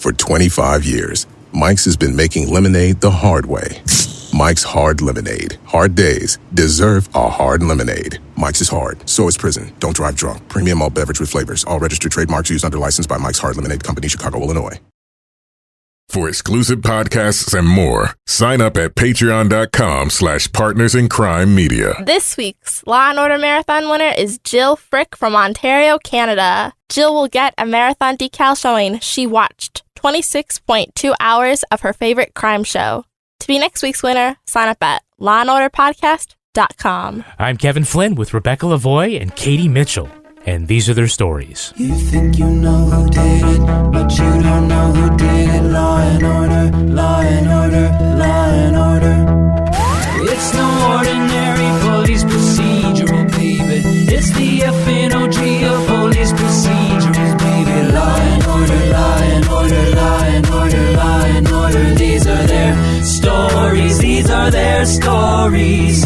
For 25 years, Mike's has been making lemonade the hard way. Mike's Hard Lemonade. Hard days deserve a hard lemonade. Mike's is hard, so is prison. Don't drive drunk. Premium malt beverage with flavors. All registered trademarks used under license by Mike's Hard Lemonade Company, Chicago, Illinois. For exclusive podcasts and more, sign up at patreon.com/partnersincrimemedia. This week's Law & Order Marathon winner is Jill Frick from Ontario, Canada. Jill will get a marathon decal showing she watched 26.2 hours of her favorite crime show. To be next week's winner, sign up at lawandorderpodcast.com. I'm Kevin Flynn with Rebecca Lavoie and Katie Mitchell, and these are their stories. You think you know who did it, but you don't know who did it. Law and order, law and order, law and order. It's no ordinary police procedural, baby. It's the FNOG of police procedurals, baby. Law and order, law and order, law and order, law and order. These are their stories, these are their stories.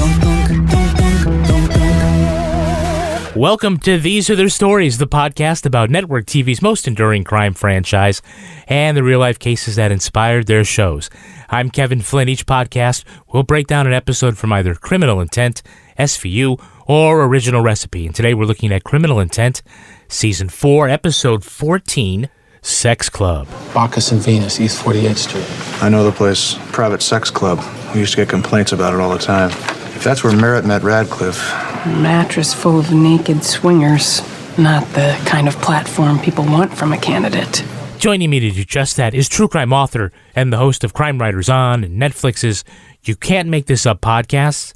Welcome to These Are Their Stories, the podcast about network TV's most enduring crime franchise and the real-life cases that inspired their shows. I'm Kevin Flynn. Each podcast will break down an episode from either Criminal Intent, SVU, or Original Recipe. And today we're looking at Criminal Intent, Season 4, Episode 14, Sex Club. Bacchus and Venus, East 48th Street. I know the place. Private sex club. We used to get complaints about it all the time. If that's where Merritt met Radcliffe. A mattress full of naked swingers. Not the kind of platform people want from a candidate. Joining me to do just that is true crime author and the host of Crime Writers On and Netflix's You Can't Make This Up podcast,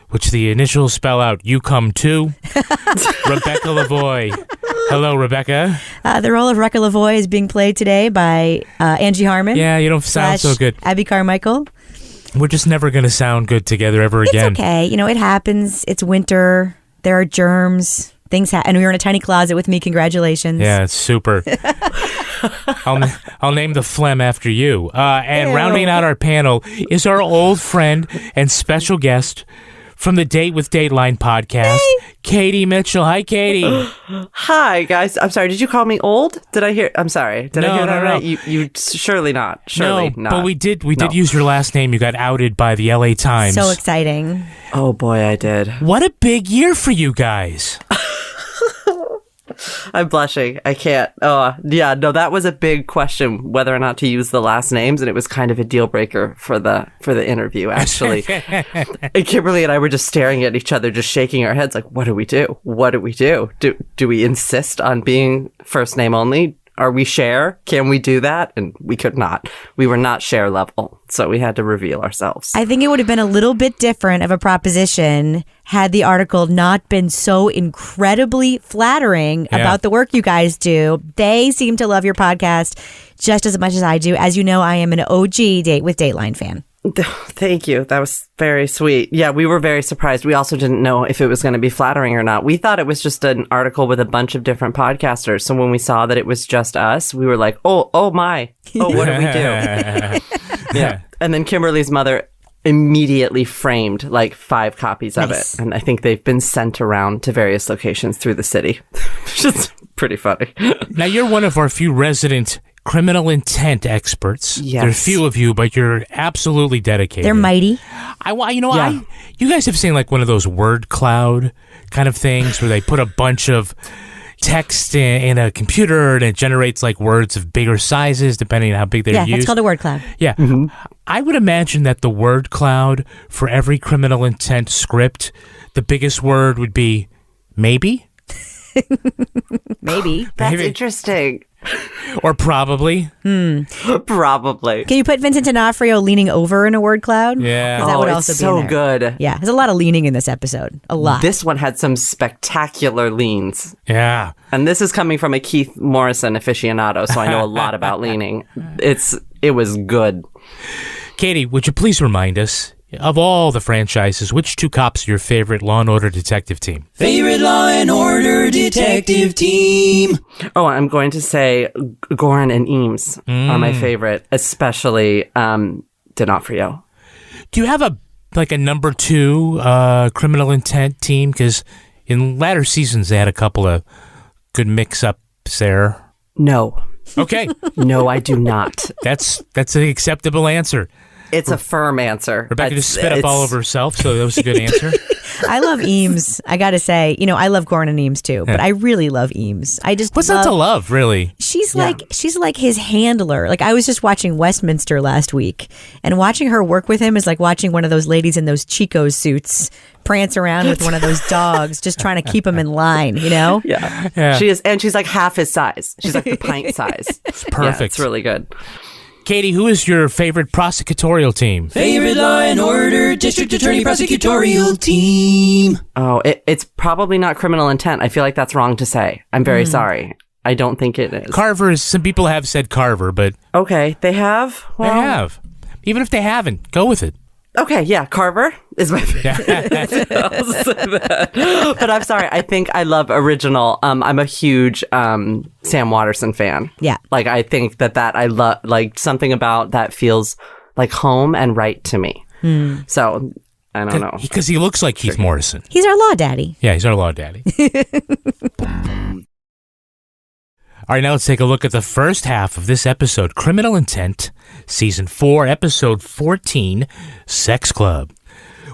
which the initials spell out You Come To, Rebecca Lavoie. Hello, Rebecca. The role of Rebecca Lavoie is being played today by Angie Harmon. Yeah, you don't sound so good. Abby Carmichael. We're just never going to sound good together ever again. It's okay. You know, it happens. It's winter. There are germs. Things happen. And we were in a tiny closet with me. Congratulations. Yeah, it's super. I'll name the phlegm after you. And rounding out our panel is our old friend and special guest from the Date with Dateline podcast, Katie Mitchell. Hi, Katie. Hi, guys. I'm sorry. Did you call me old? Did I hear? I'm sorry. Did I hear that right? You surely not. Surely not. But we did use your last name. You got outed by the LA Times. So exciting. Oh boy, I did. What a big year for you guys. I'm blushing. I can't. Oh, yeah. No, that was a big question, whether or not to use the last names, and it was kind of a deal breaker for the interview, actually. And Kimberly and I were just staring at each other, just shaking our heads like, what do we do? What do we do? Do we insist on being first name only? Are we share? Can we do that? And we could not. We were not share level, so we had to reveal ourselves. I think it would have been a little bit different of a proposition had the article not been so incredibly flattering about the work you guys do. They seem to love your podcast just as much as I do. As you know, I am an OG Date with Dateline fan. Thank you. That was very sweet. Yeah, we were very surprised. We also didn't know if it was going to be flattering or not. We thought it was just an article with a bunch of different podcasters. So when we saw that it was just us, we were like, oh my. Oh, what do we do? Yeah. And then Kimberly's mother immediately framed like 5 copies of it. And I think they've been sent around to various locations through the city. Which is pretty funny. Now, you're one of our few resident criminal intent experts. Yes. There's few of you, but you're absolutely dedicated. They're mighty. You guys have seen like one of those word cloud kind of things where they put a bunch of text in a computer and it generates like words of bigger sizes depending on how big they're used. Yeah, it's called a word cloud. Yeah. Mm-hmm. I would imagine that the word cloud for every criminal intent script, the biggest word would be maybe. Maybe. That's interesting. Or probably. Probably. Can you put Vincent D'Onofrio leaning over in a word cloud? Yeah. That would it's also be so in there. good. Yeah, there's a lot of leaning in this episode. A lot. This one had some spectacular leans. Yeah. And this is coming from a Keith Morrison aficionado, so I know a lot about leaning. It was good. Katie, would you please remind us, of all the franchises, which 2 cops are your favorite Law & Order detective team? Favorite Law and Order detective team. Oh, I'm going to say Goren and Eames are my favorite, especially D'Onofrio. Do you have a number 2 criminal intent team? Because in latter seasons, they had a couple of good mix-ups there. No. Okay. No, I do not. That's an acceptable answer. It's a firm answer. Rebecca just spit up all over herself, so that was a good answer. I love Eames. I gotta say, I love Goren and Eames too, but I really love Eames. What's not to love, really? She's like his handler. Like, I was just watching Westminster last week, and watching her work with him is like watching one of those ladies in those Chico's suits prance around with one of those dogs, just trying to keep him in line, Yeah. She is, and she's like half his size. She's like the pint size. It's perfect. Yeah, it's really good. Katie, who is your favorite prosecutorial team? Favorite Law and Order District Attorney Prosecutorial Team. Oh, it's probably not Criminal Intent. I feel like that's wrong to say. I'm very sorry. I don't think it is. Carver some people have said Carver, but... Okay, they have? Well, they have. Even if they haven't, go with it. Okay, yeah, Carver is my favorite. But I'm sorry, I think I love original. I'm a huge Sam Waterston fan. Yeah. Like, I think that I love, like, something about that feels like home and right to me. So, I don't know. Because he looks like Keith Morrison. He's our law daddy. Yeah, he's our law daddy. All right, now let's take a look at the first half of this episode, Criminal Intent, Season 4, Episode 14, Sex Club.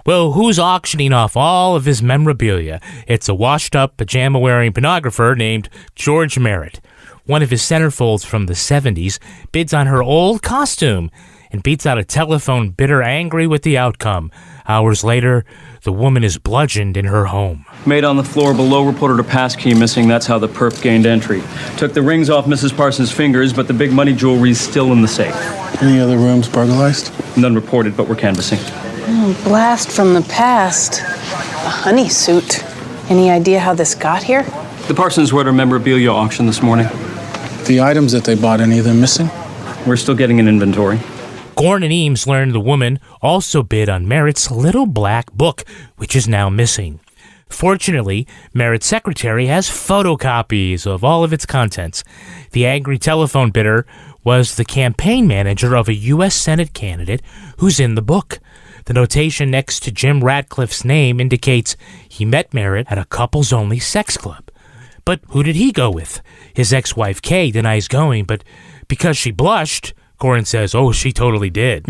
Well, who's auctioning off all of his memorabilia? It's a washed-up, pajama-wearing pornographer named George Merritt. One of his centerfolds from the 70s bids on her old costume and beats out a telephone bidder angry with the outcome. Hours later, the woman is bludgeoned in her home. Maid on the floor below reported her passkey missing. That's how the perp gained entry. Took the rings off Mrs. Parsons' fingers, but the big money jewelry is still in the safe. Any other rooms burglarized? None reported, but we're canvassing. Blast from the past. A honey suit. Any idea how this got here? The Parsons were at our memorabilia auction this morning. The items that they bought, any of them missing? We're still getting an inventory. Goren and Eames learned the woman also bid on Merritt's little black book, which is now missing. Fortunately, Merritt's secretary has photocopies of all of its contents. The angry telephone bidder was the campaign manager of a U.S. Senate candidate who's in the book. The notation next to Jim Ratcliffe's name indicates he met Merritt at a couples-only sex club. But who did he go with? His ex-wife Kay denies going, but because she blushed, Goren says, she totally did.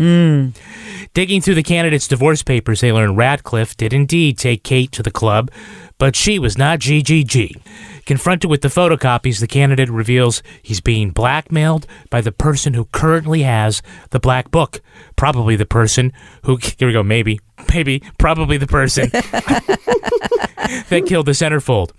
Digging through the candidate's divorce papers, they learn Radcliffe did indeed take Kate to the club, but she was not GGG. Confronted with the photocopies, the candidate reveals he's being blackmailed by the person who currently has the black book. Probably the person who, here we go, probably the person that killed the centerfold.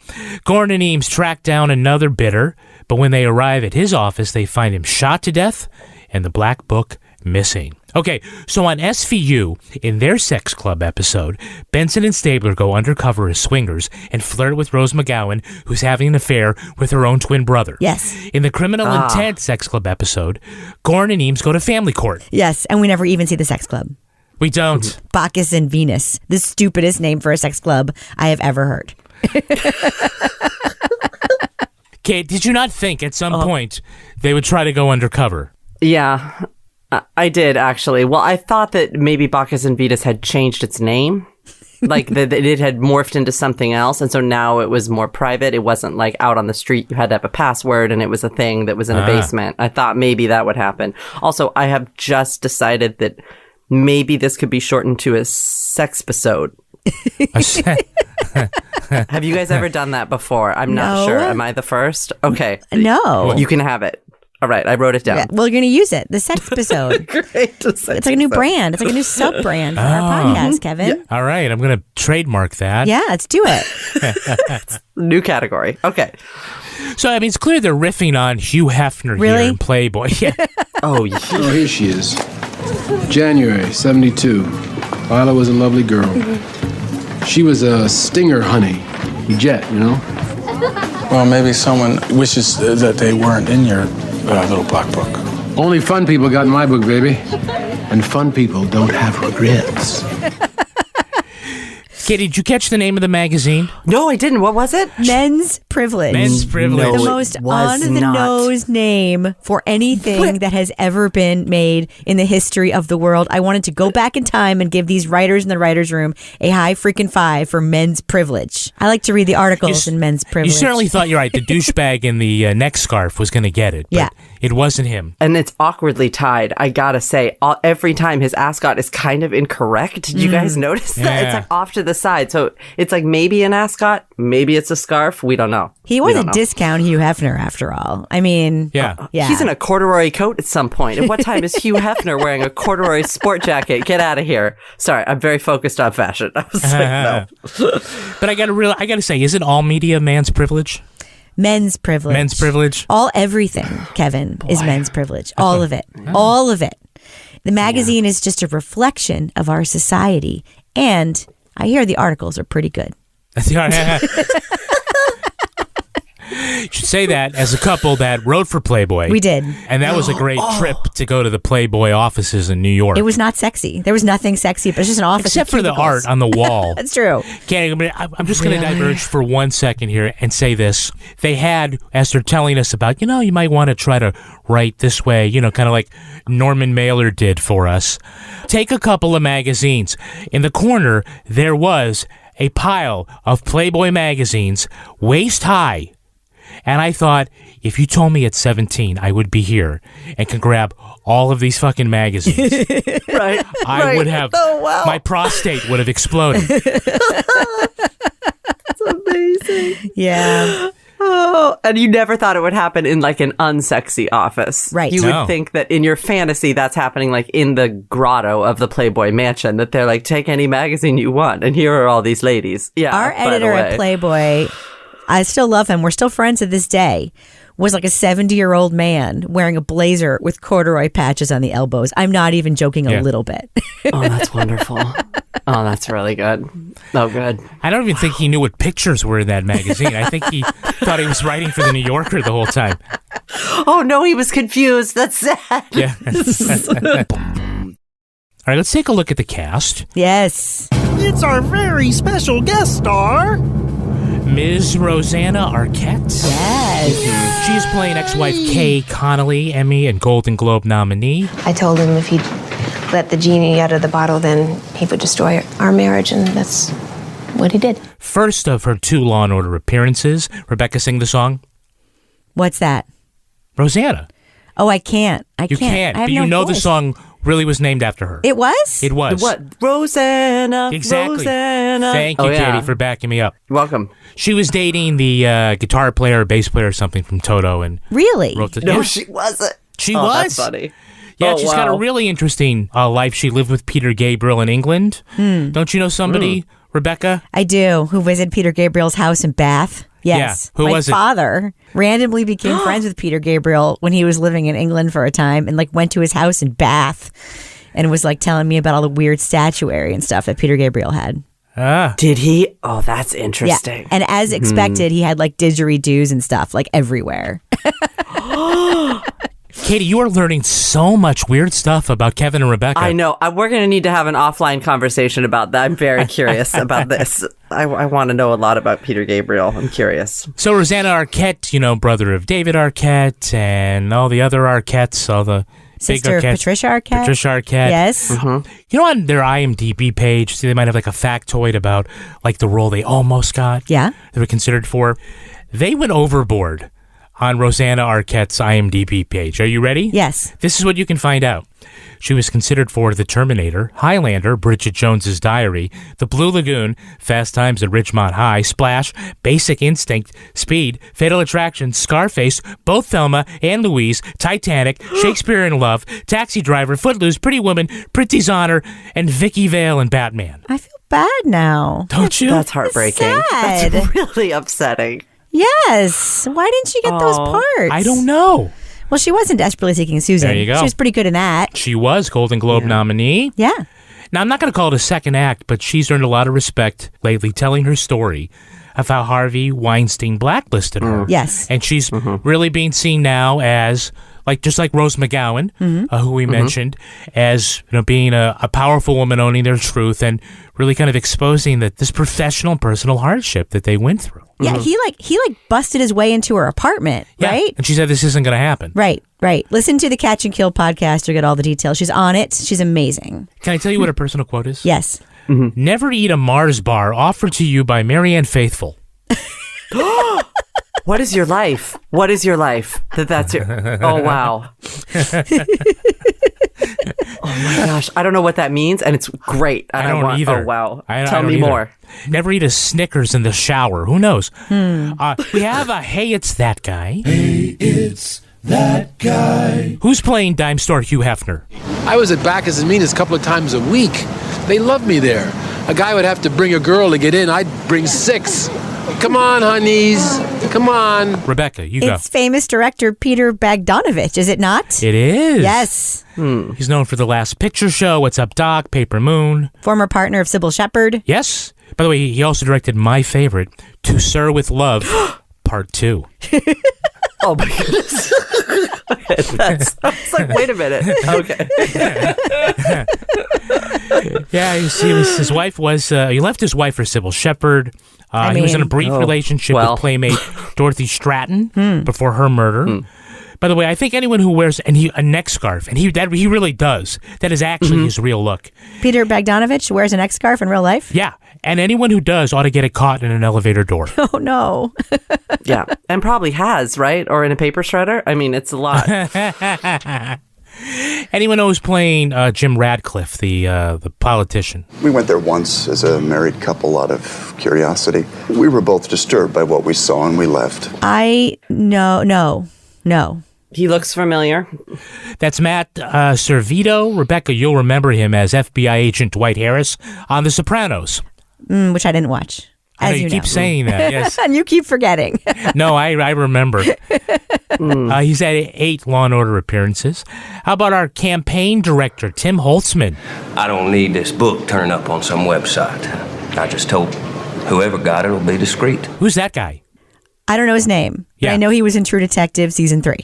Goren and Eames track down another bidder, but when they arrive at his office, they find him shot to death and the black book missing. Okay, so on SVU, in their sex club episode, Benson and Stabler go undercover as swingers and flirt with Rose McGowan, who's having an affair with her own twin brother. Yes. In the Criminal Intent sex club episode, Goren and Eames go to family court. Yes, and we never even see the sex club. We don't. Bacchus and Venus, the stupidest name for a sex club I have ever heard. Kate, did you not think at some point they would try to go undercover? Yeah, I did, actually. Well, I thought that maybe Bacchus and Venus had changed its name. Like, that it had morphed into something else, and so now it was more private. It wasn't, like, out on the street. You had to have a password, and it was a thing that was in a basement. I thought maybe that would happen. Also, I have just decided that maybe this could be shortened to a sex episode. Have you guys ever done that before? I'm not sure. Am I the first? Okay. No. You can have it. All right, I wrote it down. Yeah, well, you're going to use it. The sex episode. Great. It's like a new brand. It's like a new sub-brand for our podcast, Kevin. Yeah. All right, I'm going to trademark that. Yeah, let's do it. New category. Okay. So, I mean, it's clear they're riffing on Hugh Hefner here in Playboy. Yeah. Oh, yeah. Oh, here she is. January, 72. Lila was a lovely girl. She was a stinger honey. Jet, you know? Well, maybe someone wishes that they weren't in your little black book. Only fun people got in my book, baby. And fun people don't have regrets. Katie, did you catch the name of the magazine? No, I didn't. What was it? Men's Privilege. Men's Privilege. No, the most on-the-nose name for anything that has ever been made in the history of the world. I wanted to go back in time and give these writers in the writer's room a high freaking five for Men's Privilege. I like to read the articles in Men's Privilege. You certainly thought you're right. The douchebag in the neck scarf was going to get it. But yeah. It wasn't him. And it's awkwardly tied, I gotta say. Every time his ascot is kind of incorrect. Did you guys notice that? Yeah. It's like off to the side. So it's like maybe an ascot, maybe it's a scarf. We don't know. He was a discount Hugh Hefner after all. I mean, Yeah. He's in a corduroy coat at some point. At what time is Hugh Hefner wearing a corduroy sport jacket? Get out of here. Sorry, I'm very focused on fashion. I was like, no. But I gotta say, isn't all media man's privilege? Men's privilege. Men's privilege. Everything, Kevin, is men's privilege. All of it. All of it. The magazine is just a reflection of our society. And I hear the articles are pretty good. You should say that as a couple that wrote for Playboy. We did. And that was a great trip to go to the Playboy offices in New York. It was not sexy. There was nothing sexy, but it's just an office. Except for the art on the wall. That's true. I'm just going to diverge for 1 second here and say this. They had, as they're telling us about, you might want to try to write this way, kind of like Norman Mailer did for us. Take a couple of magazines. In the corner, there was a pile of Playboy magazines, waist high. And I thought, if you told me at 17 I would be here and could grab all of these fucking magazines, Right. I would have, my prostate would have exploded. That's amazing. Yeah. Oh, and you never thought it would happen in like an unsexy office. Right. You No. would think that in your fantasy that's happening like in the grotto of the Playboy mansion, that they're like, take any magazine you want and here are all these ladies. Yeah. Our by the editor way. at Playboy, I still love him. We're still friends to this day. Was like a 70-year-old man wearing a blazer with corduroy patches on the elbows. I'm not even joking a little bit. Oh, that's wonderful. Oh, that's really good. Oh, good. I don't even think he knew what pictures were in that magazine. I think he thought he was writing for the New Yorker the whole time. Oh, no, he was confused. That's sad. Yeah. All right, let's take a look at the cast. Yes. It's our very special guest star, Ms. Rosanna Arquette. Yes. She's playing ex-wife Kay Connolly, Emmy and Golden Globe nominee. I told him if he'd let the genie out of the bottle, then he would destroy our marriage, and that's what he did. First of her 2 Law & Order appearances. Rebecca, sing the song. What's that? Rosanna. Oh, I can't. You can't, I have but you no know voice. the song really was named after her. It was? It was. What? Rosanna. Exactly. Rosanna. Thank you, Oh, yeah. Katie, for backing me up. You're welcome. She was dating the guitar player or bass player or something from Toto and Really? wrote the... No, Yeah. she wasn't. She Oh, was. that's funny. Yeah, Oh, she's got a wow. really interesting life. She lived with Peter Gabriel in England. Don't you know somebody, Rebecca? I do. Who visited Peter Gabriel's house in Bath? Yes. Yeah. Who My was it? father randomly became friends with Peter Gabriel when he was living in England for a time and like went to his house in Bath and was like telling me about all the weird statuary and stuff that Peter Gabriel had. Ah. Did he? Oh, that's interesting. Yeah. And as expected, he had like didgeridoos and stuff like everywhere. Katie, you are learning so much weird stuff about Kevin and Rebecca. I know. We're going to need to have an offline conversation about that. I'm very curious about this. I want to know a lot about Peter Gabriel. I'm curious. So Rosanna Arquette, brother of David Arquette and all the other Arquettes, all the Sister big Arquettes. Patricia Arquette. Patricia Arquette. Yes. On their IMDb page, see, they might have like a factoid about like the role they almost got. Yeah. They were considered for. They went overboard on Rosanna Arquette's IMDb page. Are you ready? Yes. This is what you can find out. She was considered for The Terminator, Highlander, Bridget Jones's Diary, The Blue Lagoon, Fast Times at Ridgemont High, Splash, Basic Instinct, Speed, Fatal Attraction, Scarface, both Thelma and Louise, Titanic, Shakespeare in Love, Taxi Driver, Footloose, Pretty Woman, Prince's Honor, and Vicky Vale in Batman. I feel bad now. Don't you? That's heartbreaking. sad. That's really upsetting. Yes. Why didn't she get those parts? I don't know. Well, she wasn't Desperately Seeking Susan. There you go. She was pretty good in that. She was Golden Globe nominee. Yeah. Now, I'm not going to call it a second act, but she's earned a lot of respect lately telling her story of how Harvey Weinstein blacklisted her. Yes. And she's really being seen now as, just like Rose McGowan, who we mentioned, as being a powerful woman owning their truth and really kind of exposing this professional and personal hardship that they went through. Yeah, he busted his way into her apartment, Yeah. right? And she said this isn't going to happen. Right. Listen to the Catch and Kill podcast to get all the details. She's on it. She's amazing. Can I tell you what her personal quote is? Yes. Never eat a Mars bar offered to you by Marianne Faithfull. What is your life? What is your life? That's your... Oh, wow. Oh, my gosh. I don't know what that means, and it's great. I don't either. Oh, wow. Tell me more. Never eat a Snickers in the shower. Who knows? We have a Hey, It's That Guy. Hey, it's that guy. Who's playing Dime Store Hugh Hefner? I was at Bacchus and Minas a couple of times a week. They love me there. A guy would have to bring a girl to get in. I'd bring 6. Come on, honeys. Come on. Rebecca, you go. It's famous director Peter Bogdanovich, is it not? It is. Yes. He's known for The Last Picture Show, What's Up, Doc, Paper Moon. Former partner of Sybil Shepherd. Yes. By the way, he also directed my favorite, To Sir with Love, Part 2. Oh, my goodness. I was like, wait a minute. Okay. Yeah, his wife was, he left his wife for Sybil Shepherd. He was in a brief relationship with playmate Dorothy Stratton before her murder. By the way, I think anyone who wears a neck scarf, and he really does, that is actually his real look. Peter Bogdanovich wears a neck scarf in real life? Yeah, and anyone who does ought to get it caught in an elevator door. Oh, no. Yeah, and probably has, right? Or in a paper shredder? I mean, it's a lot. Anyone who's playing Jim Radcliffe, the politician? We went there once as a married couple out of curiosity. We were both disturbed by what we saw and we left. No. He looks familiar. That's Matt Servito. Rebecca, you'll remember him as FBI agent Dwight Harris on The Sopranos. Which I didn't watch. I know you keep saying that, yes. And you keep forgetting. No, I remember. He's had 8 Law & Order appearances. How about our campaign director, Tim Holtzman? I don't need this book turning up on some website. I just hope whoever got it will be discreet. Who's that guy? I don't know his name. But I know he was in True Detective Season 3.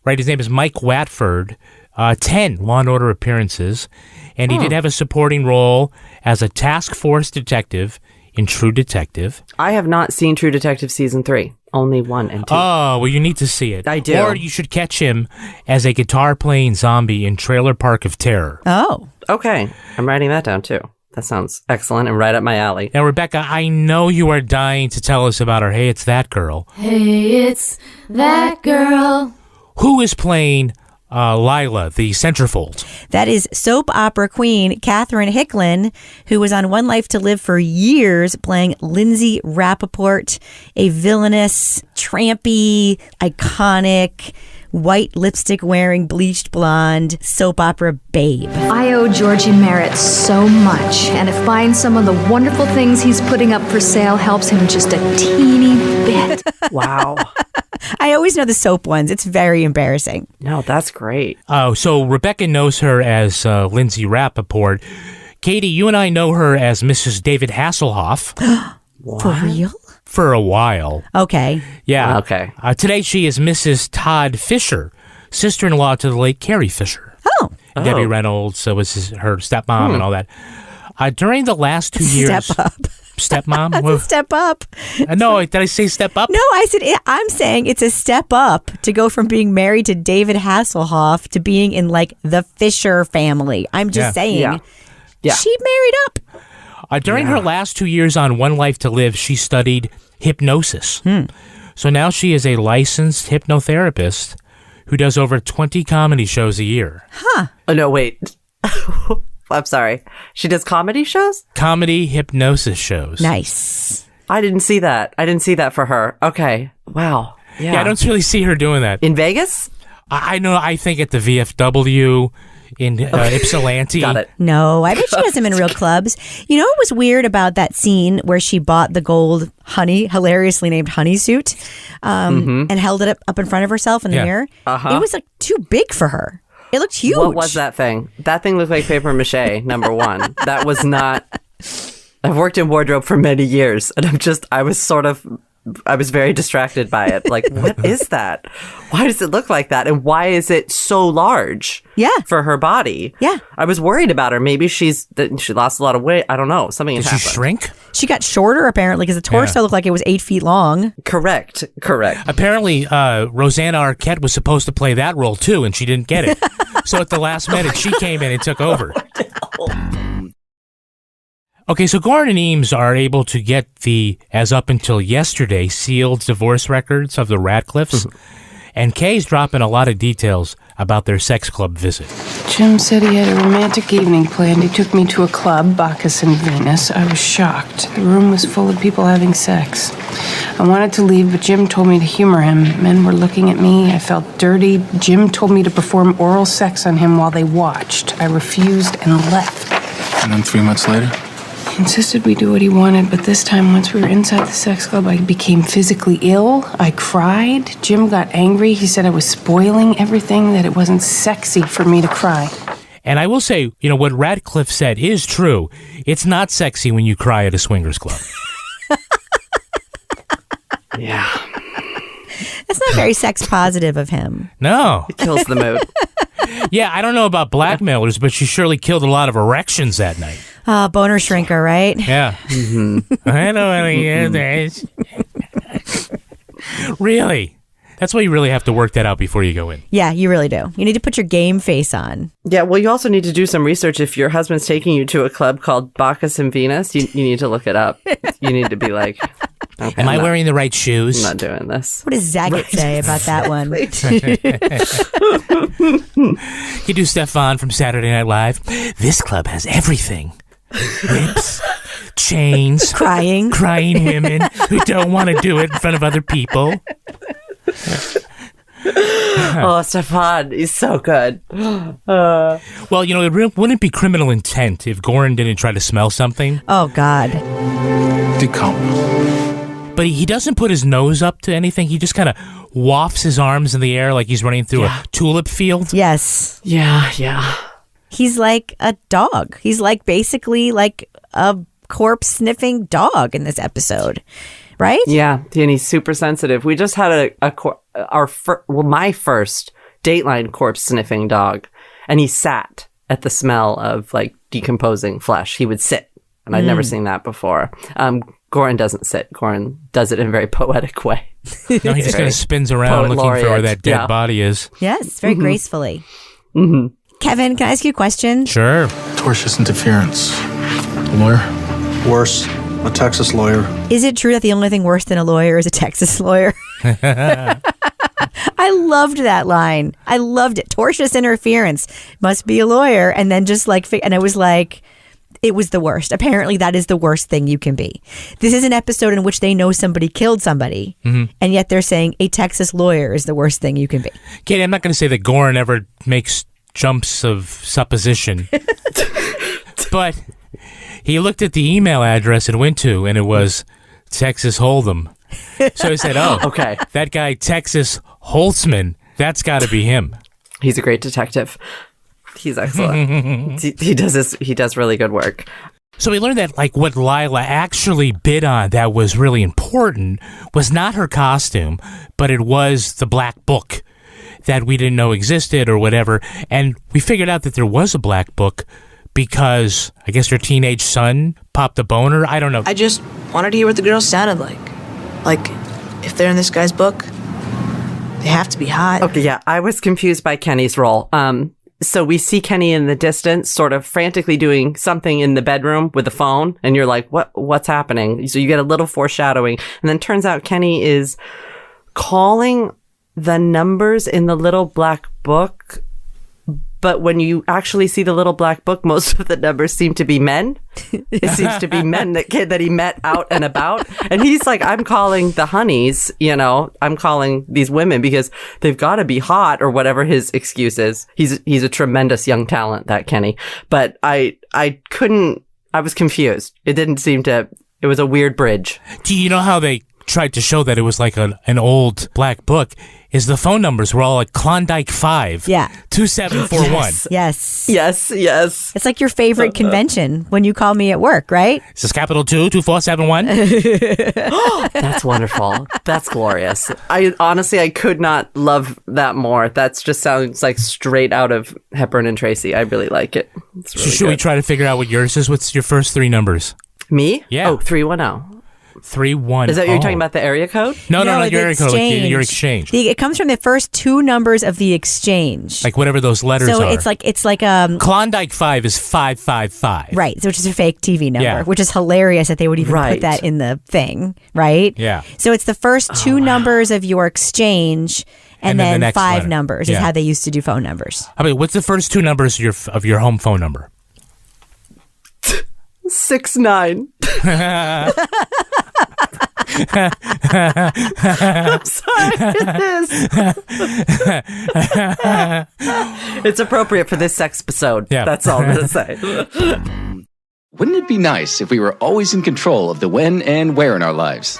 Right, his name is Mike Watford. 10 Law & Order appearances. And he did have a supporting role as a task force detective in True Detective. I have not seen True Detective Season 3. Only 1 and 2. Oh, well, you need to see it. I do. Or you should catch him as a guitar-playing zombie in Trailer Park of Terror. Oh. Okay. I'm writing that down, too. That sounds excellent and right up my alley. Now, Rebecca, I know you are dying to tell us about our Hey, It's That Girl. Hey, it's that girl. Who is playing Lila, the centerfold? That is soap opera queen Katherine Hicklin, who was on One Life to Live for years, playing Lindsay Rappaport, a villainous, trampy, iconic, white lipstick wearing, bleached blonde soap opera babe. I owe Georgie Merritt so much, and if buying some of the wonderful things he's putting up for sale helps him just a teeny bit. Wow. I always know the soap ones. It's very embarrassing. No, that's great. Oh, so Rebecca knows her as Lindsay Rappaport. Katie, you and I know her as Mrs. David Hasselhoff. For real? For a while. Okay. Yeah. Okay. Today she is Mrs. Todd Fisher, sister-in-law to the late Carrie Fisher. Oh. Debbie Reynolds was her stepmom and all that. During the last 2 years... Step up. Stepmom? That's a step up. No, did I say step up? No, I said I'm saying it's a step up to go from being married to David Hasselhoff to being in like the Fisher family. I'm just saying. Yeah. She married up. During her last 2 years on One Life to Live, she studied hypnosis. So now she is a licensed hypnotherapist who does over 20 comedy shows a year. Huh. Oh, no, wait. I'm sorry. She does comedy shows? Comedy hypnosis shows. Nice. I didn't see that. I didn't see that for her. Okay. Wow. Yeah, I don't really see her doing that. In Vegas? I know. I think at the VFW in Ypsilanti. Got it. No, I bet she does them in real clubs. You know what was weird about that scene where she bought the gold hilariously named honey suit and held it up in front of herself in the mirror? It was like too big for her. It looked huge. What was that thing? That thing looked like paper mache, number one. That was not... I've worked in wardrobe for many years, and I was very distracted by it. Like, what is that? Why does it look like that? And why is it so large for her body? Yeah. I was worried about her. Maybe she lost a lot of weight. I don't know. Something Did happened. she shrink? She got shorter, apparently, because the torso looked like it was 8 feet long. Correct. Apparently, Rosanna Arquette was supposed to play that role, too, and she didn't get it. So at the last minute, she came in and took over. Okay, so Goren and Eames are able to get the, as up until yesterday, sealed divorce records of the Radcliffes. And Kay's dropping a lot of details about their sex club visit. Jim said he had a romantic evening planned. He took me to a club, Bacchus and Venus. I was shocked. The room was full of people having sex. I wanted to leave, but Jim told me to humor him. Men were looking at me. I felt dirty. Jim told me to perform oral sex on him while they watched. I refused and left. And then 3 months later? He insisted we do what he wanted, but this time, once we were inside the sex club, I became physically ill. I cried. Jim got angry. He said I was spoiling everything, that it wasn't sexy for me to cry. And I will say, what Radcliffe said is true. It's not sexy when you cry at a swingers club. Yeah. That's not very sex positive of him. No. It kills the mood. Yeah, I don't know about blackmailers, but she surely killed a lot of erections that night. Boner shrinker, right? Yeah. I don't want to hear this. Really? That's why you really have to work that out before you go in. Yeah, you really do. You need to put your game face on. Yeah, well, you also need to do some research. If your husband's taking you to a club called Bacchus and Venus, you need to look it up. You need to be like, okay, am I wearing the right shoes? I'm not doing this. What does Zagat say about that one? You do Stefan from Saturday Night Live. This club has everything. Whips, chains, crying women who don't want to do it in front of other people. Oh, Stefan, he's so good. Well, it wouldn't be criminal intent if Goren didn't try to smell something. Oh, God. But he doesn't put his nose up to anything. He just kind of wafts his arms in the air like he's running through a tulip field. Yes. Yeah. He's like a dog. He's like basically like a corpse-sniffing dog in this episode, right? Yeah, and he's super sensitive. We just had my first Dateline corpse-sniffing dog, and he sat at the smell of like decomposing flesh. He would sit, and I'd never seen that before. Goren doesn't sit. Goren does it in a very poetic way. No, he just kind of spins around looking for where that dead body is. Yes, very gracefully. Mm-hmm. Kevin, can I ask you a question? Sure. Tortious interference. A lawyer? Worse, a Texas lawyer. Is it true that the only thing worse than a lawyer is a Texas lawyer? I loved that line. I loved it. Tortious interference. Must be a lawyer. And then just like, and it was like, it was the worst. Apparently that is the worst thing you can be. This is an episode in which they know somebody killed somebody. Mm-hmm. And yet they're saying a Texas lawyer is the worst thing you can be. Katie, I'm not going to say that Goren ever makes jumps of supposition. But he looked at the email address it went to, and it was Texas Hold'em. So he said, oh, okay, that guy Texas Holtzman, that's got to be him. He's a great detective. He's excellent. He does really good work. So we learned that like what Lila actually bid on that was really important was not her costume, but it was the black book that we didn't know existed or whatever. And we figured out that there was a black book because I guess her teenage son popped a boner. I don't know. I just wanted to hear what the girls sounded like. Like, if they're in this guy's book, they have to be hot. Okay, yeah, I was confused by Kenny's role. So we see Kenny in the distance, sort of frantically doing something in the bedroom with the phone, and you're like, what's happening? So you get a little foreshadowing, and then turns out Kenny is calling the numbers in the little black book, but when you actually see the little black book, most of the numbers seem to be men. It seems to be men that he met out and about. And he's like, I'm calling the honeys, I'm calling these women because they've got to be hot or whatever his excuse is. He's a tremendous young talent, that Kenny. But I was confused. It was a weird bridge. Do you know how they tried to show that it was like an old black book? Is the phone numbers were all like Klondike 5. Yeah. 2741. Yes. Yes. It's like your favorite convention when you call me at work, right? Is this capital 2 2471? That's wonderful. That's glorious. I could not love that more. That just sounds like straight out of Hepburn and Tracy. I really like it. It's really Should we try to figure out what yours is? What's your first three numbers? Me? Yeah. Oh, 310. 310. Is that what you're talking about, the area code? No, your the area code, like your exchange. exchange. It comes from the first two numbers of the exchange. Like whatever those letters are. So it's like Klondike 5 is 555. Right, which is a fake TV number, Yeah. which is hilarious that they would even put that in the thing, right? Yeah. So it's the first two numbers of your exchange, and then the then next 5 letter. numbers is Yeah. how they used to do phone numbers. I mean, what's the first two numbers of your home phone number? 69. I'm sorry, it's appropriate for this sex episode. Yeah. That's all I'm going to say. Wouldn't it be nice if we were always in control of the when and where in our lives?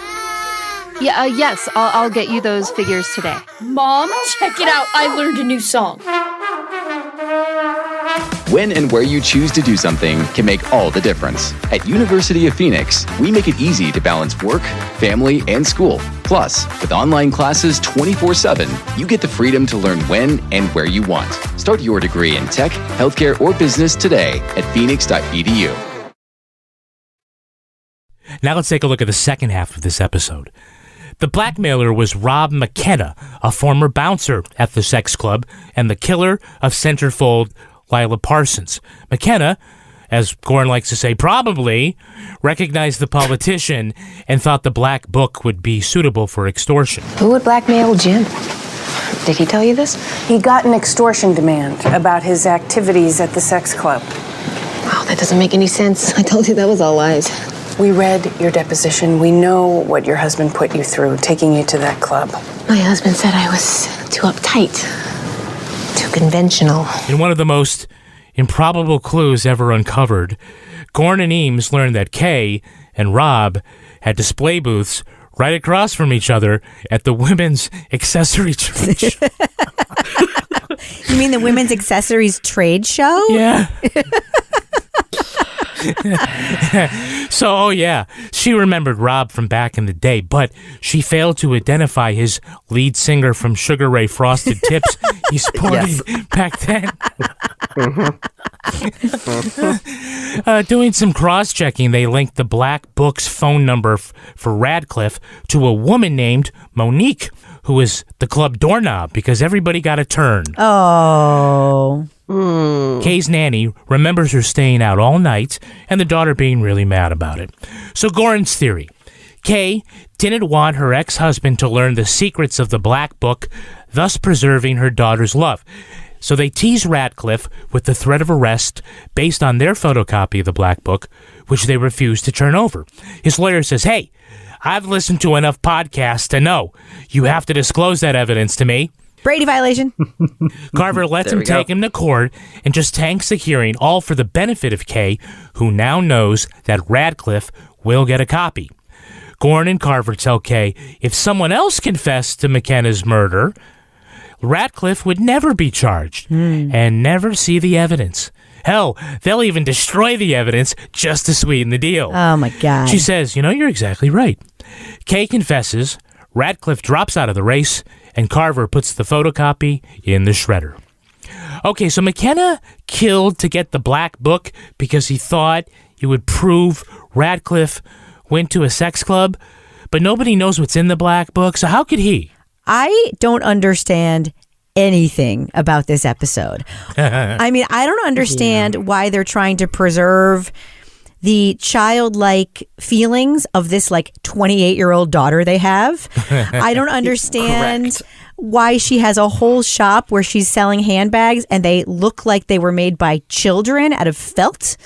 Yeah, yes, I'll get you those figures today. Mom, check it out. I learned a new song. When and where you choose to do something can make all the difference. At University of Phoenix, we make it easy to balance work, family, and school. Plus, with online classes 24/7, you get the freedom to learn when and where you want. Start your degree in tech, healthcare, or business today at phoenix.edu. Now let's take a look at the second half of this episode. The blackmailer was Rob McKenna, a former bouncer at the sex club, and the killer of centerfold Lila Parsons. McKenna, as Goren likes to say, probably recognized the politician and thought the black book would be suitable for extortion. Who would blackmail Jim? Did he tell you this? He got an extortion demand about his activities at the sex club. Wow, that doesn't make any sense. I told you that was all lies. We read your deposition. We know what your husband put you through, taking you to that club. My husband said I was too uptight, too conventional. In one of the most improbable clues ever uncovered, Goren and Eames learned that Kay and Rob had display booths right across from each other at the women's accessory trade show. You mean the women's accessories trade show? Yeah. So, she remembered Rob from back in the day, but she failed to identify his lead singer from Sugar Ray Frosted Tips he sported back then. Doing some cross-checking, they linked the black book's phone number for Radcliffe to a woman named Monique, who was the club doorknob because everybody got a turn. Oh. Kay's nanny remembers her staying out all night and the daughter being really mad about it. So Goren's theory. Kay didn't want her ex-husband to learn the secrets of the black book, thus preserving her daughter's love. So they tease Radcliffe with the threat of arrest based on their photocopy of the black book, which they refuse to turn over. His lawyer says, "Hey, I've listened to enough podcasts to know you have to disclose that evidence to me." Brady violation. Carver lets him take him to court and just tanks the hearing, all for the benefit of Kay, who now knows that Radcliffe will get a copy. Goren and Carver tell Kay if someone else confessed to McKenna's murder, Radcliffe would never be charged and never see the evidence. Hell, they'll even destroy the evidence just to sweeten the deal. Oh, my God. She says, you're exactly right. Kay confesses, Radcliffe drops out of the race, and Carver puts the photocopy in the shredder. Okay, so McKenna killed to get the black book because he thought it would prove Radcliffe went to a sex club, but nobody knows what's in the black book, so how could he? I don't understand anything about this episode. I mean, I don't understand why they're trying to preserve the childlike feelings of this 28-year-old daughter they have. I don't understand why she has a whole shop where she's selling handbags and they look like they were made by children out of felt.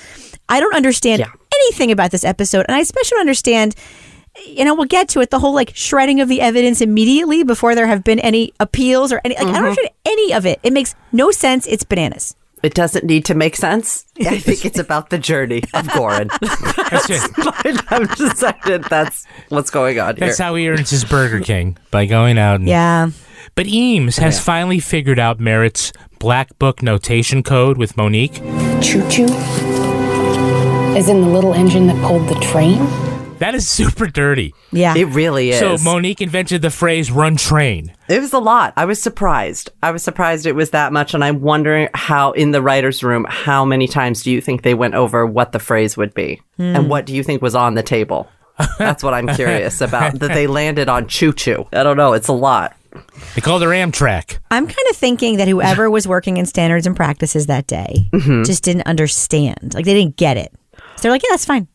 I don't understand anything about this episode, and I especially don't understand, we'll get to it, the whole shredding of the evidence immediately before there have been any appeals or any, I don't understand any of it. It makes no sense. It's bananas. It doesn't need to make sense. I think it's about the journey of Goren. That's it. I'm just saying that's what's going on here. That's how he earns his Burger King, by going out and... Yeah. But Eames has finally figured out Merritt's black book notation code with Monique. Choo-choo? As in the little engine that pulled the train? That is super dirty. Yeah. It really is. So Monique invented the phrase run train. It was a lot. I was surprised. It was that much. And I'm wondering how, in the writer's room, how many times do you think they went over what the phrase would be? And what do you think was on the table? That's what I'm curious about, that they landed on choo-choo. I don't know. It's a lot. They called her Amtrak. I'm kind of thinking that whoever was working in standards and practices that day just didn't understand. Like, they didn't get it. So they're like, yeah, that's fine.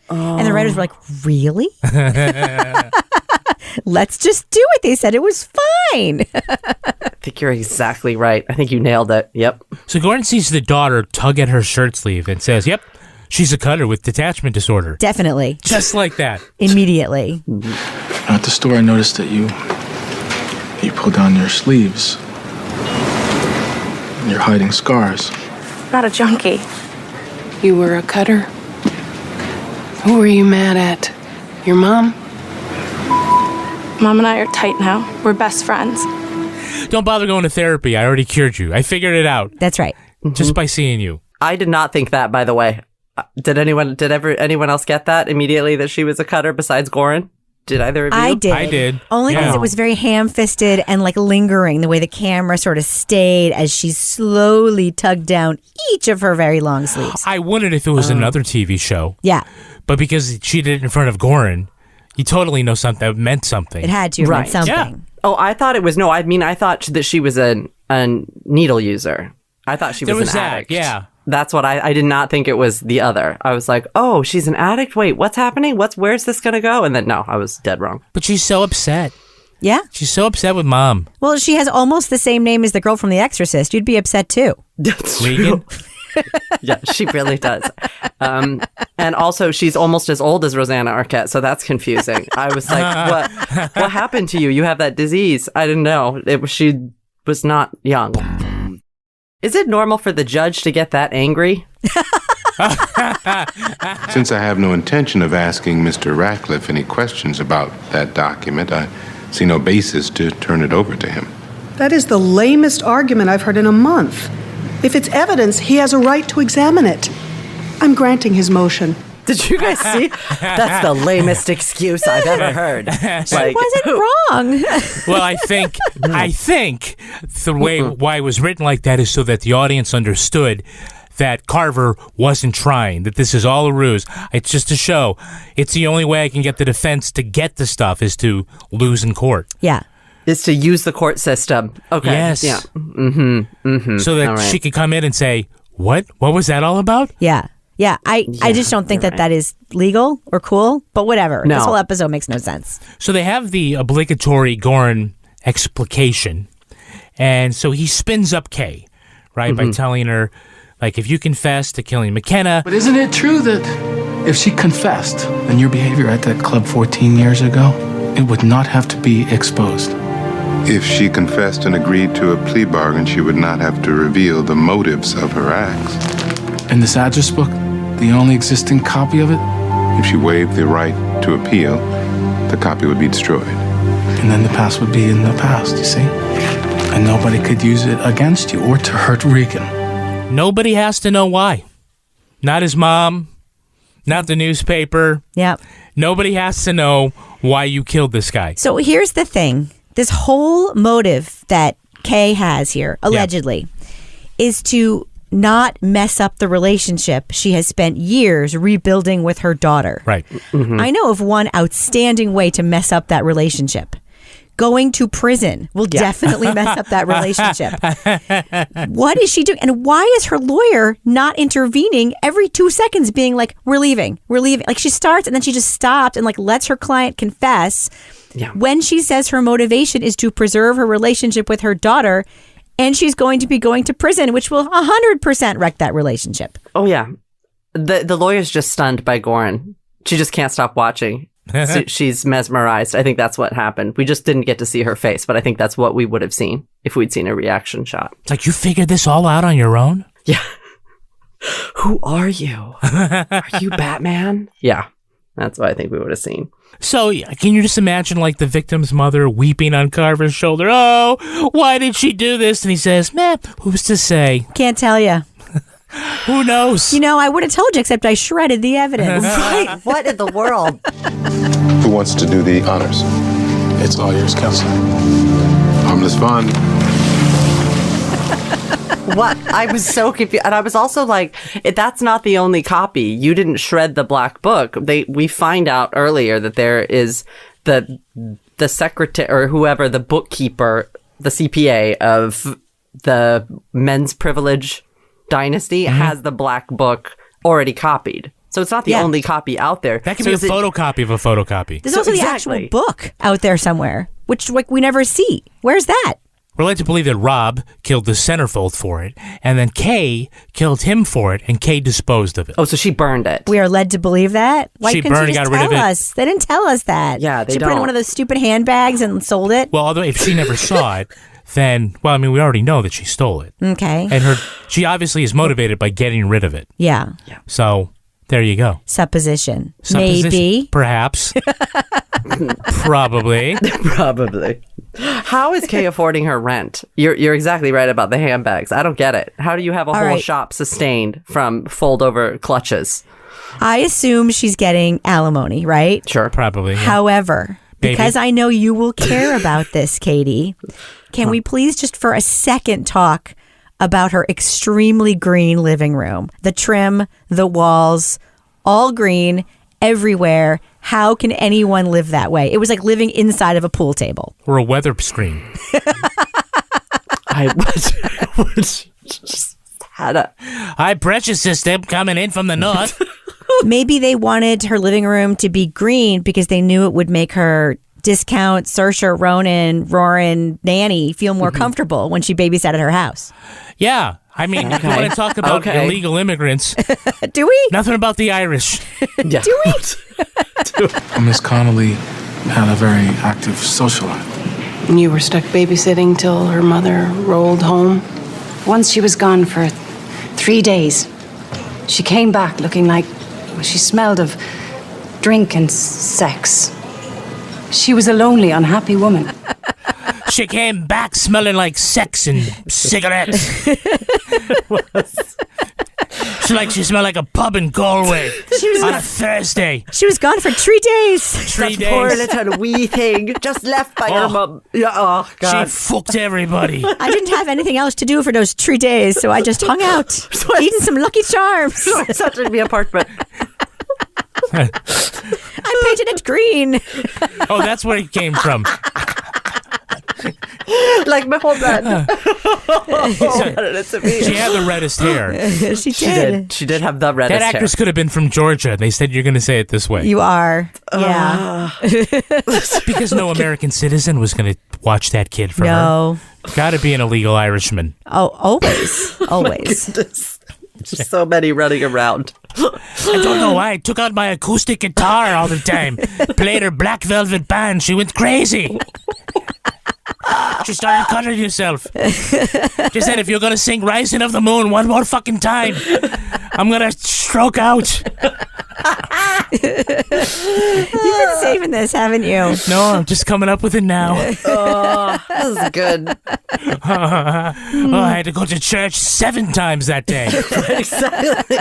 And the writers were like, really? Let's just do it. They said it was fine. I think you're exactly right. I think you nailed it. Yep. So Goren sees the daughter tug at her shirt sleeve and says, yep, she's a cutter with detachment disorder. Definitely. Just like that. Immediately. At the store, I noticed that you pulled down your sleeves. You're hiding scars. Not a junkie. You were a cutter? Who were you mad at? Your mom? Mom and I are tight now. We're best friends. Don't bother going to therapy. I already cured you. I figured it out. That's right. Just by seeing you. I did not think that, by the way. Did anyone else get that immediately, that she was a cutter besides Goren? Did either of you? I did. I did. Only because it was very ham-fisted and like lingering, the way the camera sort of stayed as she slowly tugged down each of her very long sleeves. I wondered if it was another TV show. Yeah. But because she did it in front of Goren, you totally know something that meant something. It had to have meant something. Yeah. Oh, I thought it was, I thought that she was a needle user. I thought she was an addict. Yeah. That's what I did not think it was the other. I was like, oh, she's an addict? Wait, what's happening? Where's this going to go? And then, no, I was dead wrong. But she's so upset. Yeah. She's so upset with Mom. Well, she has almost the same name as the girl from The Exorcist. You'd be upset too. That's Regan? Yeah, she really does. And also, she's almost as old as Rosanna Arquette, so that's confusing. I was like, what happened to you? You have that disease. I didn't know. She was not young. Is it normal for the judge to get that angry? Since I have no intention of asking Mr. Ratcliffe any questions about that document, I see no basis to turn it over to him. That is the lamest argument I've heard in a month. If it's evidence, he has a right to examine it. I'm granting his motion. Did you guys see? That's the lamest excuse I've ever heard. She wasn't wrong. Well, I think the way why it was written like that is so that the audience understood that Carver wasn't trying, that this is all a ruse. It's just a show. It's the only way I can get the defense to get the stuff is to lose in court. Yeah. Is to use the court system. Okay. Yes. Yeah. Mm-hmm. Mm-hmm. So that she could come in and say, what? What was that all about? Yeah. Yeah, I just don't think that is legal or cool, but whatever. No. This whole episode makes no sense. So they have the obligatory Goren explication, and so he spins up Kay, right, by telling her, like, if you confess to killing McKenna... But isn't it true that if she confessed, then your behavior at that club 14 years ago, it would not have to be exposed? If she confessed and agreed to a plea bargain, she would not have to reveal the motives of her acts. In this address book, the only existing copy of it? If she waived the right to appeal, the copy would be destroyed. And then the past would be in the past, you see? And nobody could use it against you or to hurt Regan. Nobody has to know why. Not his mom, not the newspaper. Yep. Nobody has to know why you killed this guy. So here's the thing. This whole motive that Kay has here, allegedly, is to not mess up the relationship she has spent years rebuilding with her daughter. Right. Mm-hmm. I know of one outstanding way to mess up that relationship. Going to prison will definitely mess up that relationship. What is she doing? And why is her lawyer not intervening every 2 seconds being like, we're leaving. Like she starts and then she just stopped and like lets her client confess when she says her motivation is to preserve her relationship with her daughter. And she's going to be going to prison, which will 100% wreck that relationship. Oh, yeah. The lawyer's just stunned by Goren. She just can't stop watching. She's mesmerized. I think that's what happened. We just didn't get to see her face, but I think that's what we would have seen if we'd seen a reaction shot. It's like, you figured this all out on your own? Yeah. Who are you? Are you Batman? Yeah. That's what I think we would have seen. So, can you just imagine, like, the victim's mother weeping on Carver's shoulder? Oh, why did she do this? And he says, meh, who's to say? Can't tell you. Who knows? You know, I would have told you, except I shredded the evidence. Right. What in the world? Who wants to do the honors? It's all yours, Counselor. Harmless fun. What? I was so confused. And I was also like, that's not the only copy. You didn't shred the black book. We find out earlier that there is the secretary or whoever, the bookkeeper, the CPA of the men's privilege dynasty has the black book already copied. So it's not the only copy out there. That could be a photocopy of a photocopy. There's also the actual book out there somewhere, which we never see. Where's that? We're led to believe that Rob killed the centerfold for it, and then Kay killed him for it, and Kay disposed of it. Oh, so she burned it. We are led to believe that? Why She couldn't burned you and just got rid of tell it. us? They didn't tell us that. Yeah, they She put it in don't. one of those stupid handbags and sold it. Well, although if she never saw it, then, well, I mean, we already know that she stole it. Okay. And she obviously is motivated by getting rid of it. Yeah. So, there you go. Supposition. Supposition. Maybe. Perhaps. Probably. Probably. How is Kay affording her rent? You're exactly right about the handbags. I don't get it. How do you have a whole shop sustained from fold-over clutches? I assume she's getting alimony, right? Sure. Probably. Yeah. However, Maybe. because I know you will care about this, Katie, can we please just for a second talk about her extremely green living room? The trim, the walls, all green, everywhere. How can anyone live that way? It was like living inside of a pool table. Or a weather screen. I was just had a high pressure system coming in from the north. Maybe they wanted her living room to be green because they knew it would make her discount Saoirse Ronan nanny feel more comfortable when she babysat at her house. Yeah. I mean, if you want to talk about illegal immigrants. Do we? Nothing about the Irish. Yeah. Do we? Miss Connolly had a very active social life. And you were stuck babysitting till her mother rolled home? Once she was gone for 3 days. She came back looking like she smelled of drink and sex. She was a lonely, unhappy woman. She came back smelling like sex and cigarettes. She smelled like a pub in Galway on a Thursday. She was gone for 3 days. 3 days. Poor little wee thing just left by her mum. Yeah, oh, God. She fucked everybody. I didn't have anything else to do for those 3 days, so I just hung out, eating some Lucky Charms. Such in the apartment. I painted it green. Oh, that's where it came from. Like my whole bed. She had the reddest hair. She did. She did have the reddest That hair. actress could have been from Georgia. They said you're going to say it this way. You are. Yeah. Because no American citizen was going to watch that kid for No. her. Got to be an illegal Irishman. Oh, always. Always. Just so many running around. I don't know why. I took out my acoustic guitar all the time. Played her Black Velvet Band. She went crazy. She started cutting herself. She said, if you're going to sing Rising of the Moon one more fucking time, I'm going to stroke out. You've been saving this, haven't you? No, I'm just coming up with it now. Oh, this is good. I had to go to church 7 times that day. Exactly.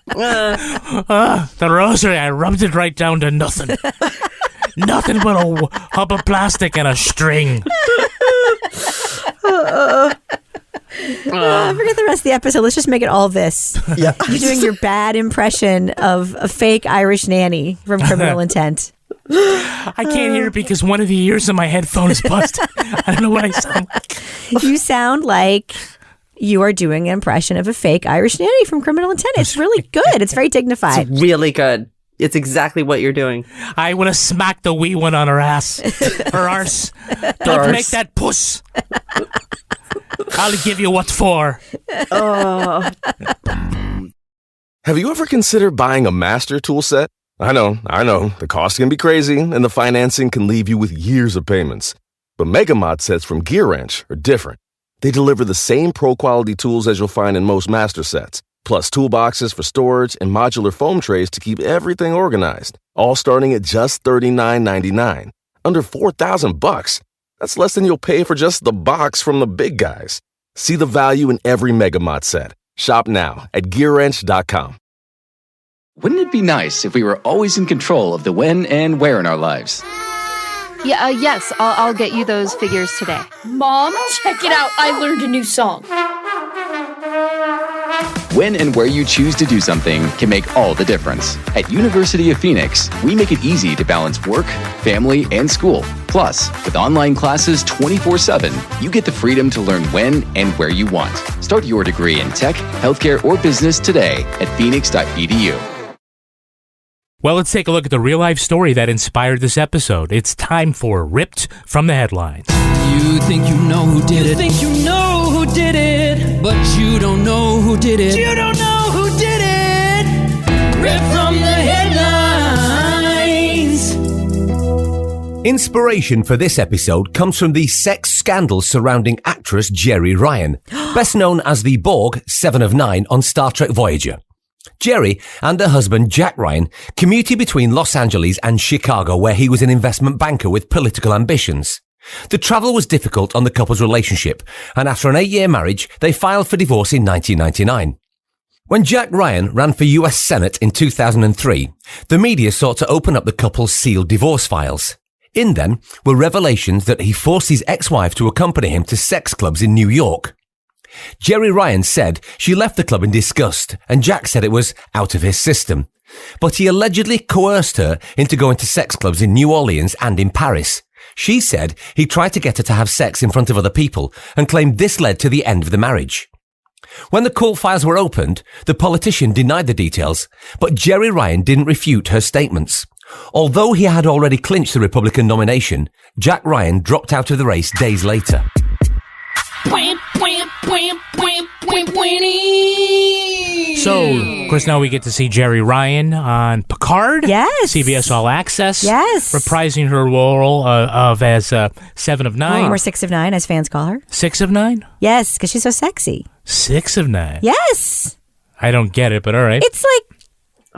The rosary, I rubbed it right down to nothing. Nothing but a hub of plastic and a string. Forget the rest of the episode. Let's just make it all this. Yeah. You're doing your bad impression of a fake Irish nanny from Criminal Intent. I can't hear it because one of the ears in my headphone is busted. I don't know what I sound like. You sound like you are doing an impression of a fake Irish nanny from Criminal Intent. It's really good. It's very dignified. It's really good. It's exactly what you're doing. I would have smacked the wee one on her ass. Her arse. Don't make that puss. I'll give you what's for. Oh. Have you ever considered buying a master tool set? I know. The cost can be crazy, and the financing can leave you with years of payments. But Megamod sets from Gear Wrench are different. They deliver the same pro-quality tools as you'll find in most master sets, plus toolboxes for storage and modular foam trays to keep everything organized, all starting at just $39.99. Under $4,000. That's less than you'll pay for just the box from the big guys. See the value in every Megamod set. Shop now at GearWrench.com. Wouldn't it be nice if we were always in control of the when and where in our lives? Yeah, yes, I'll get you those figures today. Mom, check it out. I learned a new song. when and where you choose to do something can make all the difference. At University of Phoenix, we make it easy to balance work, family, and school. Plus, with online classes 24/7, you get the freedom to learn when and where you want. Start your degree in tech, healthcare, or business today at phoenix.edu. Well, let's take a look at the real-life story that inspired this episode. It's time for Ripped from the Headlines. You think you know who did it. You think you know who did it. But you don't know who did it. You don't know who did it. Ripped from the headlines. Inspiration for this episode comes from the sex scandal surrounding actress Jeri Ryan, best known as the Borg 7 of 9 on Star Trek Voyager. Jeri and her husband Jack Ryan commuted between Los Angeles and Chicago, where he was an investment banker with political ambitions. The travel was difficult on the couple's relationship, and after an 8-year marriage, they filed for divorce in 1999. When Jack Ryan ran for US Senate in 2003, the media sought to open up the couple's sealed divorce files. In them were revelations that he forced his ex-wife to accompany him to sex clubs in New York. Jeri Ryan said she left the club in disgust, and Jack said it was out of his system. But he allegedly coerced her into going to sex clubs in New Orleans and in Paris. She said he tried to get her to have sex in front of other people and claimed this led to the end of the marriage. When the court files were opened, the politician denied the details, but Jeri Ryan didn't refute her statements. Although he had already clinched the Republican nomination, Jack Ryan dropped out of the race days later. So, of course, now we get to see Jeri Ryan on Picard. Yes. CBS All Access. Yes. Reprising her role as 7 of 9. Or 6 of 9, as fans call her. 6 of 9? Yes, because she's so sexy. 6 of 9? Yes. I don't get it, but all right. It's like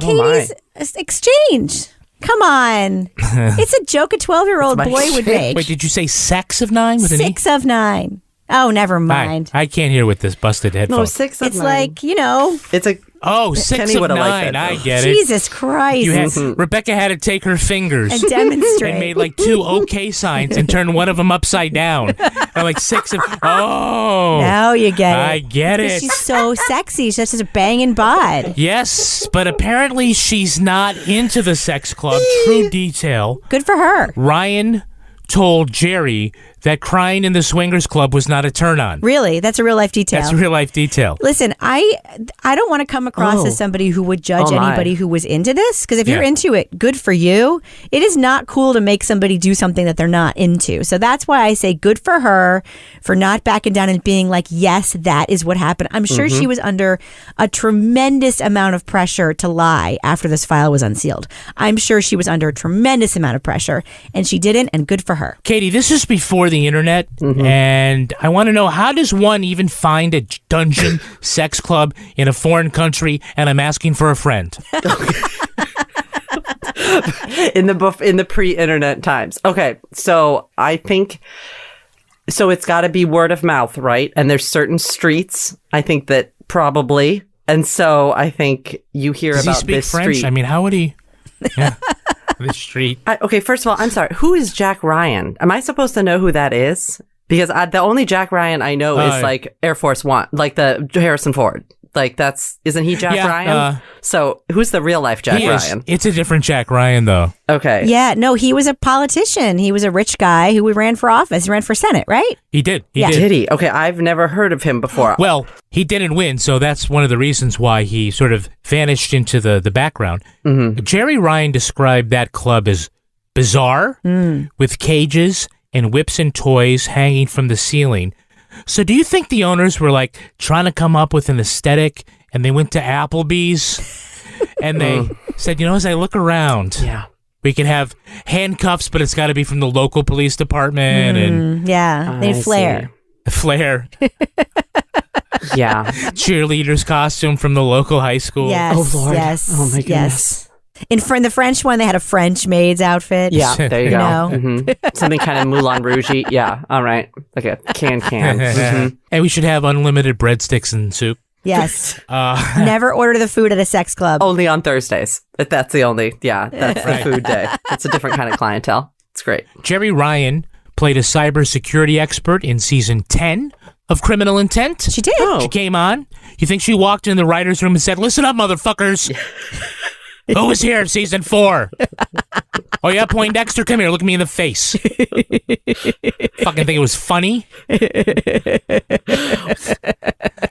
Katie's exchange. Come on. It's a joke a 12-year-old boy would make. Wait, did you say sex of 9 with an E? 6 of 9. Oh, never mind. I can't hear with this busted headphone. No, 6 of 9. It's like, you know. It's a... Oh, 6 of 9. I get it. Jesus Christ. Rebecca had to take her fingers and demonstrate. And made like 2 OK signs and turned one of them upside down. And like 6 of... Oh. Now you get it. I get it. She's so sexy. She's just a banging bod. Yes, but apparently she's not into the sex club. True detail. Good for her. Ryan told Jeri that crying in the swingers club was not a turn on. Really? That's a real life detail. That's a real life detail. Listen, I don't want to come across as somebody who would judge anybody who was into this, because if you're into it, good for you. It is not cool to make somebody do something that they're not into. So that's why I say good for her for not backing down and being like, yes, that is what happened. I'm sure she was under a tremendous amount of pressure to lie after this file was unsealed. I'm sure she was under a tremendous amount of pressure, and she didn't, and good for her. Katie, this is before the internet, and I want to know, how does one even find a dungeon sex club in a foreign country? And I'm asking for a friend. in the pre-internet times. Okay, so I think it's got to be word of mouth, right? And there's certain streets, I think, that probably, and so I think you hear Does about he speak this French? street. I mean, how would he? Yeah. The street. Okay, first of all, I'm sorry. Who is Jack Ryan? Am I supposed to know who that is? Because the only Jack Ryan I know is like Air Force One, like the Harrison Ford. Like isn't he Jack Ryan? So who's the real life Jack Ryan? It's a different Jack Ryan, though. Okay. Yeah, no, he was a politician. He was a rich guy who ran for office. He ran for Senate, right? He did. Did he? Okay, I've never heard of him before. Well, he didn't win, so that's one of the reasons why he sort of vanished into the background. Jeri Ryan described that club as bizarre, with cages and whips and toys hanging from the ceiling. So do you think the owners were like trying to come up with an aesthetic, and they went to Applebee's and they said, as I look around, we could have handcuffs, but it's got to be from the local police department. And they need flair. Flair. Yeah. Cheerleader's costume from the local high school. Yes. Oh, Lord. Yes. Oh, my goodness. Yes. In the French one, they had a French maid's outfit. Yeah, there you go. Something kind of Moulin Rouge-y. Yeah, all right. Like a can. And we should have unlimited breadsticks and soup. Yes. Never order the food at a sex club. Only on Thursdays. That's the only, that's the food day. It's a different kind of clientele. It's great. Jeri Ryan played a cybersecurity expert in season 10 of Criminal Intent. She did. She came on. You think she walked in the writer's room and said, "Listen up, motherfuckers. Who was here in season 4? Oh, yeah, Poindexter? Come here. Look me in the face." Fucking think it was funny?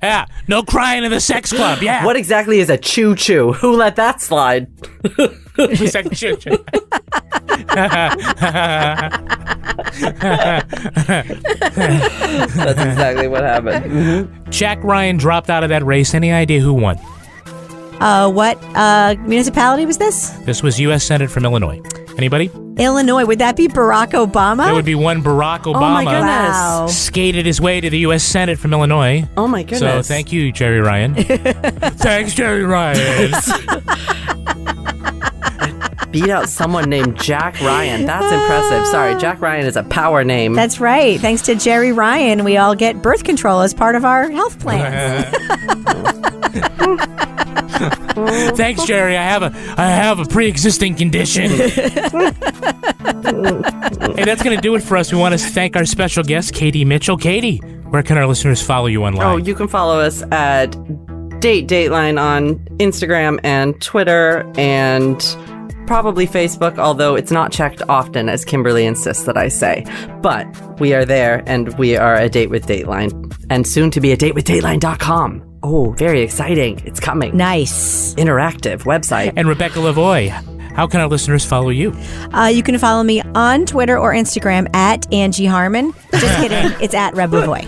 Yeah, no crying in the sex club. Yeah. What exactly is a choo-choo? Who let that slide? Who's that choo-choo? That's exactly what happened. Mm-hmm. Jack Ryan dropped out of that race. Any idea who won? What municipality was this? This was U.S. Senate from Illinois. Anybody? Illinois. Would that be Barack Obama? That would be one Barack Obama. Oh, my goodness. Wow. Skated his way to the U.S. Senate from Illinois. Oh, my goodness. So thank you, Jeri Ryan. Thanks, Jeri Ryan. Beat out someone named Jack Ryan. That's impressive. Sorry, Jack Ryan is a power name. That's right. Thanks to Jeri Ryan, we all get birth control as part of our health plans. Thanks, Jeri. I have a pre-existing condition. Hey, that's going to do it for us. We want to thank our special guest, Katie Mitchell. Katie, where can our listeners follow you online? Oh, you can follow us at Dateline on Instagram and Twitter and probably Facebook, although it's not checked often, as Kimberly insists that I say. But we are there, and we are a date with Dateline, and soon to be a datewithdateline.com. Oh, very exciting. It's coming. Nice. Interactive website. And Rebecca Lavoie, how can our listeners follow you? You can follow me on Twitter or Instagram at Angie Harmon. Just kidding. It's at Reb Lavoie.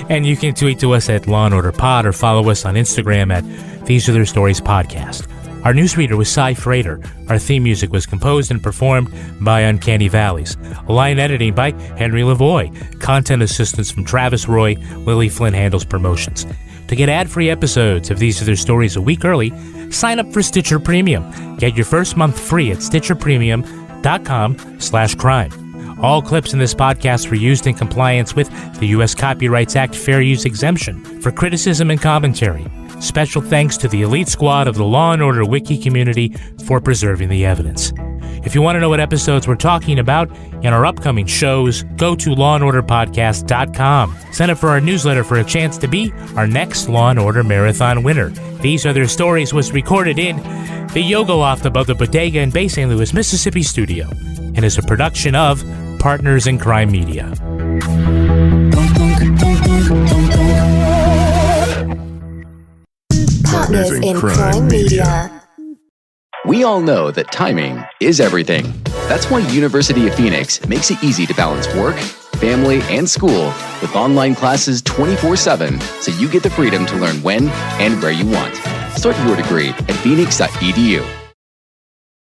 And you can tweet to us at Law & Order Pod or follow us on Instagram at These Are Their Stories Podcast. Our newsreader was Cy Frater. Our theme music was composed and performed by Uncanny Valleys. Line editing by Henry Lavoie. Content assistance from Travis Roy. Lily Flynn handles promotions. To get ad-free episodes of These Are Their Stories a week early, sign up for Stitcher Premium. Get your first month free at stitcherpremium.com/crime. All clips in this podcast were used in compliance with the U.S. Copyrights Act fair use exemption for criticism and commentary. Special thanks to the elite squad of the Law & Order Wiki community for preserving the evidence. If you want to know what episodes we're talking about in our upcoming shows, go to lawandorderpodcast.com. Sign up for our newsletter for a chance to be our next Law & Order Marathon winner. These Are Their Stories was recorded in the Yoga Loft above the Bodega in Bay St. Louis, Mississippi studio and is a production of Partners in Crime Media. Partners in Crime Media. We all know that timing is everything. That's why University of Phoenix makes it easy to balance work, family, and school with online classes 24/7, so you get the freedom to learn when and where you want. Start your degree at phoenix.edu.